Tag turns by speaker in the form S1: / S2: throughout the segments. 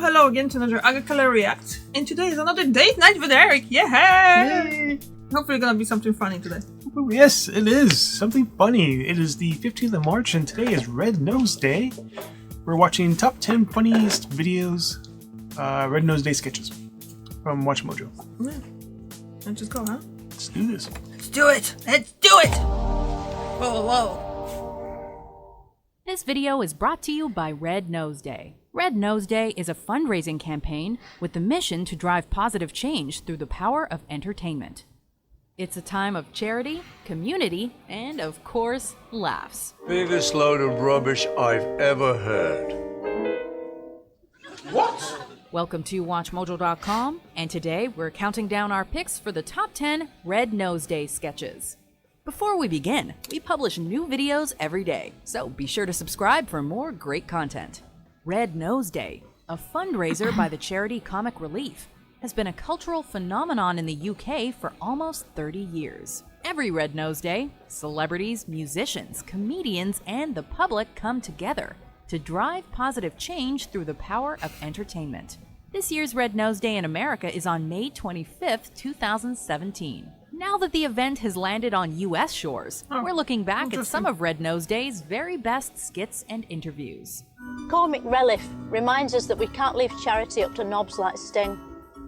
S1: Hello again to another Agricola React. And today is another date night with Eric. Yay! Hopefully gonna be something funny today.
S2: Oh, yes, it is. Something funny. It is the 15th of March and today is Red Nose Day. We're watching top 10 funniest videos, Red Nose Day sketches from Watch Mojo.
S1: Yeah. Let's just go, huh?
S2: Let's do this.
S1: Let's do it! Let's do it! Whoa, whoa.
S3: This video is brought to you by Red Nose Day. Red Nose Day is a fundraising campaign with the mission to drive positive change through the power of entertainment. It's a time of charity, community, and of course, laughs.
S4: Biggest load of rubbish I've ever heard.
S1: What?
S3: Welcome to WatchMojo.com, and today we're counting down our picks for the top 10 Red Nose Day sketches. Before we begin, we publish new videos every day, so be sure to subscribe for more great content. Red Nose Day, a fundraiser by the charity Comic Relief, has been a cultural phenomenon in the UK for almost 30 years. Every Red Nose Day, celebrities, musicians, comedians, and the public come together to drive positive change through the power of entertainment. This year's Red Nose Day in America is on May 25th, 2017. Now that the event has landed on US shores, we're looking back at some of Red Nose Day's very best skits and interviews.
S5: Comic Relief reminds us that we can't leave charity up to knobs like Sting.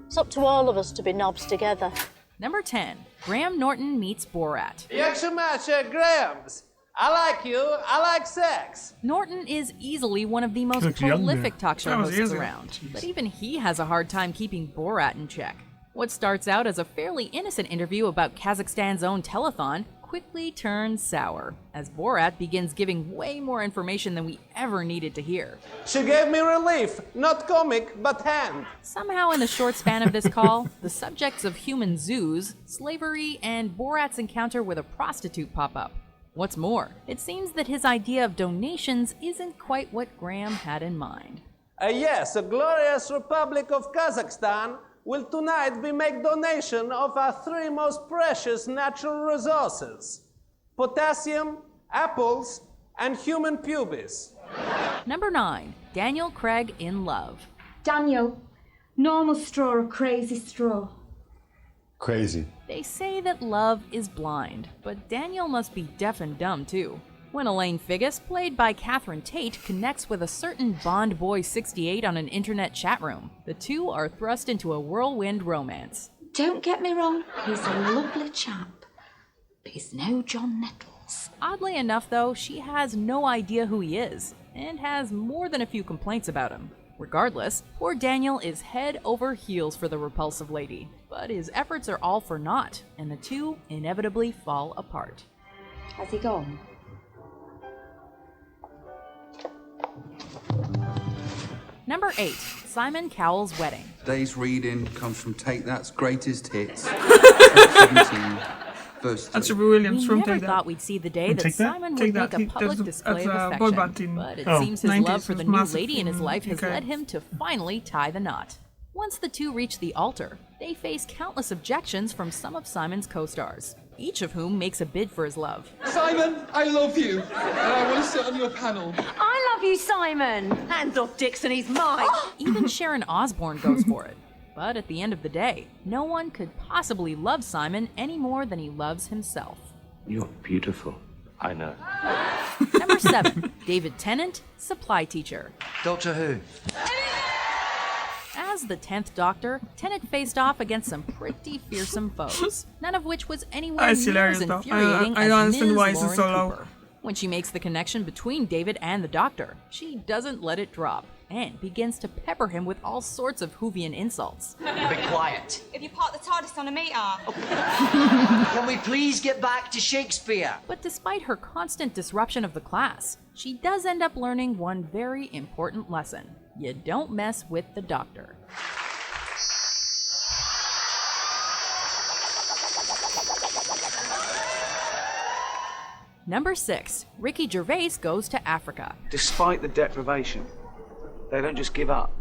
S5: It's up to all of us to be knobs together.
S3: Number 10, Graham Norton meets Borat.
S6: Jak się macie, Grahams? I like you, I like sex.
S3: Norton is easily one of the most
S2: looks younger.
S3: prolific talk show
S1: That was
S3: hosts
S1: easy.
S3: around,
S2: Jeez.
S3: but even he has a hard time keeping Borat in check. What starts out as a fairly innocent interview about Kazakhstan's own telethon quickly turns sour, as Borat begins giving way more information than we ever needed to hear.
S6: She gave me relief, not comic, but hand.
S3: Somehow in the short span of this call, the subjects of human zoos, slavery, and Borat's encounter with a prostitute pop up. What's more, it seems that his idea of donations isn't quite what Graham had in mind.
S6: Yes, a glorious Republic of Kazakhstan will tonight be make donation of our three most precious natural resources: potassium, apples, and human pubis.
S3: Number 9, Daniel Craig in Love.
S7: Daniel, normal straw or crazy straw?
S4: Crazy.
S3: They say that love is blind, but Daniel must be deaf and dumb too. When Elaine Figgis, played by Catherine Tate, connects with a certain Bond Boy 68 on an internet chat room, the two are thrust into a whirlwind romance.
S7: Don't get me wrong, he's a lovely chap, but he's no John Nettles.
S3: Oddly enough though, she has no idea who he is, and has more than a few complaints about him. Regardless, poor Daniel is head over heels for the repulsive lady, but his efforts are all for naught, and the two inevitably fall apart.
S7: Has he gone?
S3: Number 8, Simon Cowell's Wedding.
S8: Today's reading comes from Take That's Greatest Hits, 17, verse 3.
S1: That should be Williams
S3: We
S1: from
S3: never
S1: Take That.
S3: thought we'd see the day that
S2: Take That?
S3: Simon
S1: Take
S3: would
S1: That.
S3: make a public
S1: That's
S3: display
S1: a
S3: of
S1: boy band
S3: affection,
S1: team.
S3: but it
S2: Oh.
S3: seems his
S1: 90s
S3: love for
S1: was
S3: the new
S1: massive
S3: lady in his
S1: in
S3: life has
S1: UK.
S3: led him to finally tie the knot. Once the two reach the altar, they face countless objections from some of Simon's co-stars, each of whom makes a bid for his love.
S9: Simon, I love you, and I want to sit on your panel.
S7: I love you, Simon!
S5: Hands off Dixon, he's mine.
S3: Even Sharon Osbourne goes for it. But at the end of the day, no one could possibly love Simon any more than he loves himself.
S10: You're beautiful. I know.
S3: Number 7, David Tennant, Supply Teacher.
S10: Doctor Who.
S3: As the 10th Doctor, Tennant faced off against some pretty fearsome foes, none of which was anywhere
S1: It's
S3: near as
S1: hilarious though.
S3: infuriating
S1: I
S3: as
S1: don't
S3: Ms.
S1: understand why it's
S3: Lauren
S1: so low.
S3: Cooper. When she makes the connection between David and the Doctor, she doesn't let it drop, and begins to pepper him with all sorts of Whovian insults.
S10: Be quiet.
S11: If you park the TARDIS on a meter.
S10: Can we please get back to Shakespeare?
S3: But despite her constant disruption of the class, she does end up learning one very important lesson. You don't mess with the Doctor. Number 6, Ricky Gervais goes to Africa.
S10: Despite the deprivation, they don't just give up.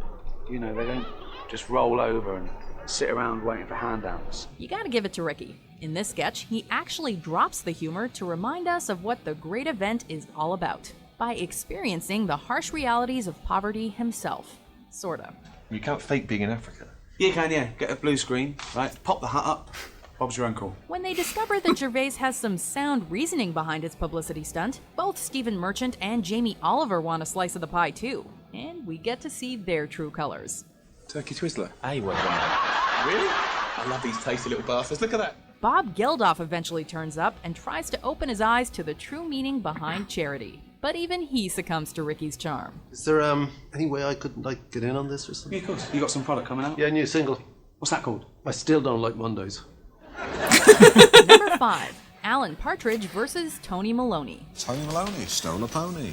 S10: You know, they don't just roll over and sit around waiting for handouts.
S3: You gotta give it to Ricky. In this sketch, he actually drops the humor to remind us of what the great event is all about, by experiencing the harsh realities of poverty himself. Sorta.
S11: You can't fake being in Africa.
S10: Yeah, you can, yeah. Get a blue screen, right? Pop the hut up. Bob's your uncle.
S3: When they discover that Gervais has some sound reasoning behind his publicity stunt, both Stephen Merchant and Jamie Oliver want a slice of the pie too. And we get to see their true colors.
S11: Turkey Twizzler.
S9: Hey, well done. Really? I love these tasty little bastards. Look at that.
S3: Bob Geldof eventually turns up and tries to open his eyes to the true meaning behind charity. But even he succumbs to Ricky's charm.
S12: Is there any way I could get in on this or something?
S10: Yeah, of course. You got some product coming out?
S12: Yeah, new single.
S10: What's that called?
S12: I still don't like Mondays.
S3: Number 5. Alan Partridge versus Tony Maloney.
S13: Tony Maloney, stole a pony.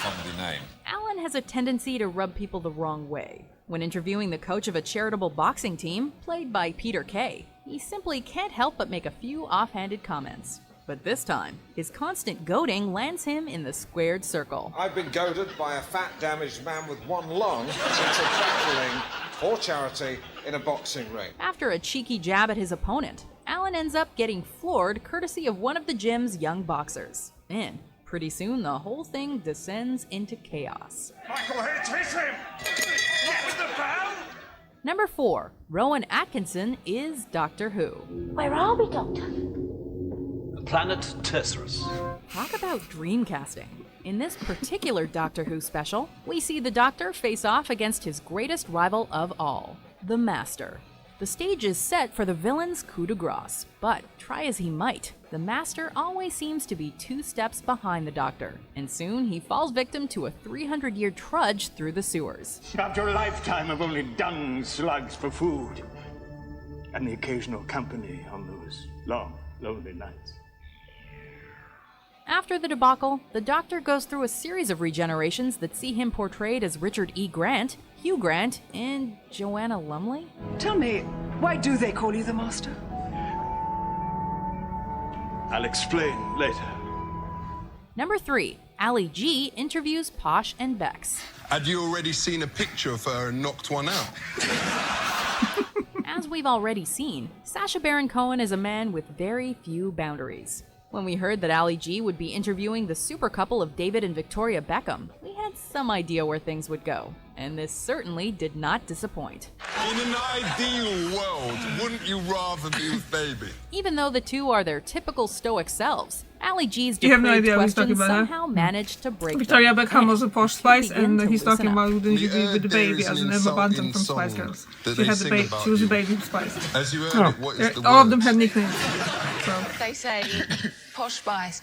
S13: Comedy name.
S3: Alan has a tendency to rub people the wrong way. When interviewing the coach of a charitable boxing team, played by Peter Kay, he simply can't help but make a few offhanded comments. But this time, his constant goading lands him in the squared circle.
S13: I've been goaded by a fat, damaged man with one lung into tackling for charity in a boxing ring.
S3: After a cheeky jab at his opponent, Alan ends up getting floored courtesy of one of the gym's young boxers. And pretty soon, the whole thing descends into chaos.
S13: Michael Hitch, hit him! Get with the bell!
S3: Number 4. Rowan Atkinson is Doctor Who.
S5: Where are we, Doctor?
S14: Planet Tesserus.
S3: Talk about dream casting. In this particular Doctor Who special, we see the Doctor face off against his greatest rival of all, the Master. The stage is set for the villain's coup de grace, but try as he might, the Master always seems to be 2 steps behind the Doctor, and soon he falls victim to a 300-year trudge through the sewers.
S15: After a lifetime of only dung slugs for food, and the occasional company on those long, lonely nights.
S3: After the debacle, the Doctor goes through a series of regenerations that see him portrayed as Richard E. Grant, Hugh Grant, and Joanna Lumley.
S16: Tell me, why do they call you the Master?
S15: I'll explain later.
S3: Number 3. Ali G interviews Posh and Bex.
S17: Had you already seen a picture of her and knocked one out?
S3: As we've already seen, Sacha Baron Cohen is a man with very few boundaries. When we heard that Ali G would be interviewing the super couple of David and Victoria Beckham, we had some idea where things would go, and this certainly did not disappoint.
S17: In an ideal world, wouldn't you rather be with Baby?
S3: Even though the two are their typical stoic selves, Ali G's
S1: You have no
S3: depraved
S1: idea what he's talking
S3: questions
S1: about, huh?
S3: somehow managed to break
S1: Victoria
S3: them.
S1: Beckham was a Posh Spice,
S3: begin
S1: and
S3: to
S1: he's talking
S3: loosen up.
S1: about who did you be with the
S17: There
S1: baby,
S17: is
S1: as
S17: an
S1: in Emma
S17: insult
S1: Bunton
S17: in
S1: from Spice
S17: song
S1: Girls.
S17: that
S1: She
S17: they
S1: had the
S17: sing
S1: baby.
S17: about
S1: She was a
S17: you.
S1: baby in Spice.
S17: As you heard
S1: Oh.
S17: it, what is the
S1: All of
S17: word?
S1: them had nicknames. So.
S18: They say Posh Spice.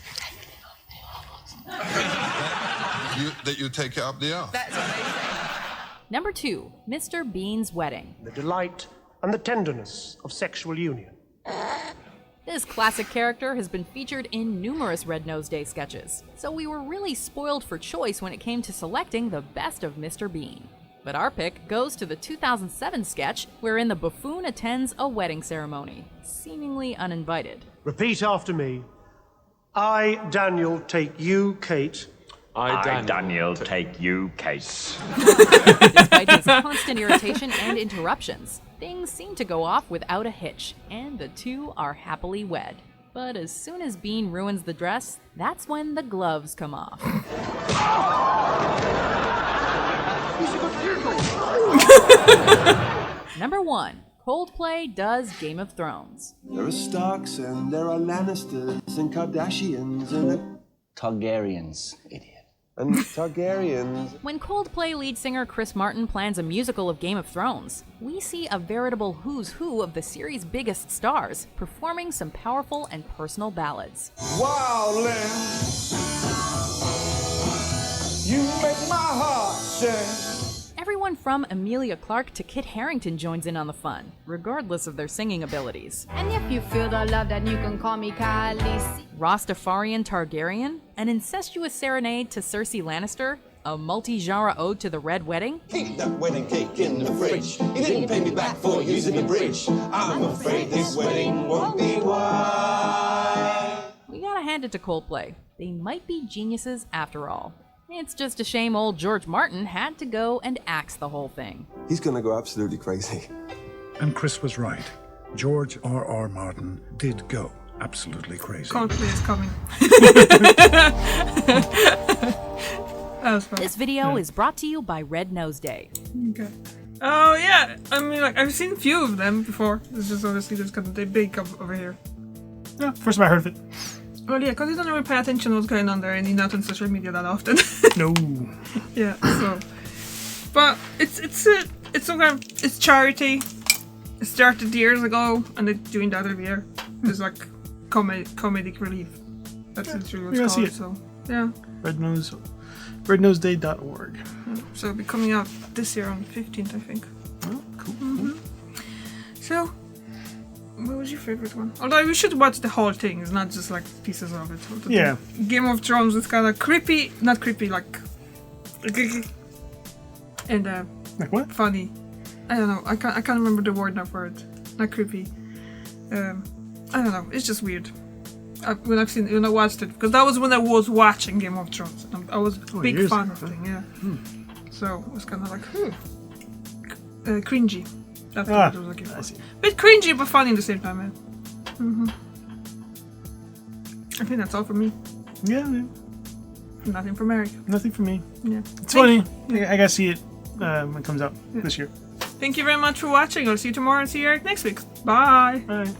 S17: That you take it up the arse.
S18: That's what they say.
S3: Number 2. Mr. Bean's Wedding.
S19: The delight and the tenderness of sexual union.
S3: This classic character has been featured in numerous Red Nose Day sketches, so we were really spoiled for choice when it came to selecting the best of Mr. Bean. But our pick goes to the 2007 sketch wherein the buffoon attends a wedding ceremony, seemingly uninvited.
S19: Repeat after me. I, Daniel, take you, Kate.
S20: I, Daniel, take you, Kate.
S3: Despite his constant irritation and interruptions, things seem to go off without a hitch, and the two are happily wed. But as soon as Bean ruins the dress, that's when the gloves come off. Number 1. Coldplay does Game of Thrones.
S21: There are Starks and there are Lannisters and Kardashians and
S22: Targaryens, idiot.
S21: And Targaryens.
S3: When Coldplay lead singer Chris Martin plans a musical of Game of Thrones, we see a veritable who's who of the series' biggest stars performing some powerful and personal ballads.
S23: Wow, Lynn, you make my heart sing.
S3: Everyone from Emilia Clarke to Kit Harington joins in on the fun, regardless of their singing abilities.
S24: And if you feel the love, then you can call me Khaleesi.
S3: Rastafarian Targaryen, an incestuous serenade to Cersei Lannister, a multi-genre ode to the Red Wedding.
S21: Keep that wedding cake in the fridge. You didn't pay me back for using the bridge. I'm afraid this wedding won't be wise.
S3: We gotta hand it to Coldplay. They might be geniuses after all. It's just a shame old George Martin had to go and axe the whole thing.
S21: He's gonna go absolutely crazy.
S25: And Chris was right. George R.R. Martin did go absolutely crazy.
S1: Coldplay is coming. That was fun.
S3: This video is brought to you by Red Nose Day.
S1: Okay. Oh yeah, I mean, like, I've seen a few of them before. It's just obviously there's kind of the big over here.
S2: Yeah, first time I heard of it.
S1: Well, yeah, because you don't really pay attention to what's going on there, and you're not on social media that often.
S2: No.
S1: Yeah, so. But it's charity. It started years ago, and they're doing that every year. It's like comedic relief. That's literally what it's called. So yeah.
S2: Rednoseday.org.
S1: So it'll be coming out this year on the 15th, I think.
S2: Oh, cool.
S1: So, what was your favorite one? Although we should watch the whole thing. It's not just like pieces of it.
S2: Yeah.
S1: Game of Thrones is kind of creepy, not creepy, like, and
S2: like what?
S1: Funny. I don't know. I can't remember the word now for it. Not creepy. I don't know. It's just weird. When I watched it, because that was when I was watching Game of Thrones. I was a big fan of it. Yeah. So it was kind of like cringy. That's what I was looking for. Bit cringy but funny at the same time. Man. I think that's all for me.
S2: Yeah.
S1: Nothing from Eric.
S2: Nothing for me.
S1: Yeah.
S2: It's funny. I gotta see it when it comes out this year.
S1: Thank you very much for watching. I'll see you tomorrow and see you Eric next week. Bye.
S2: Bye.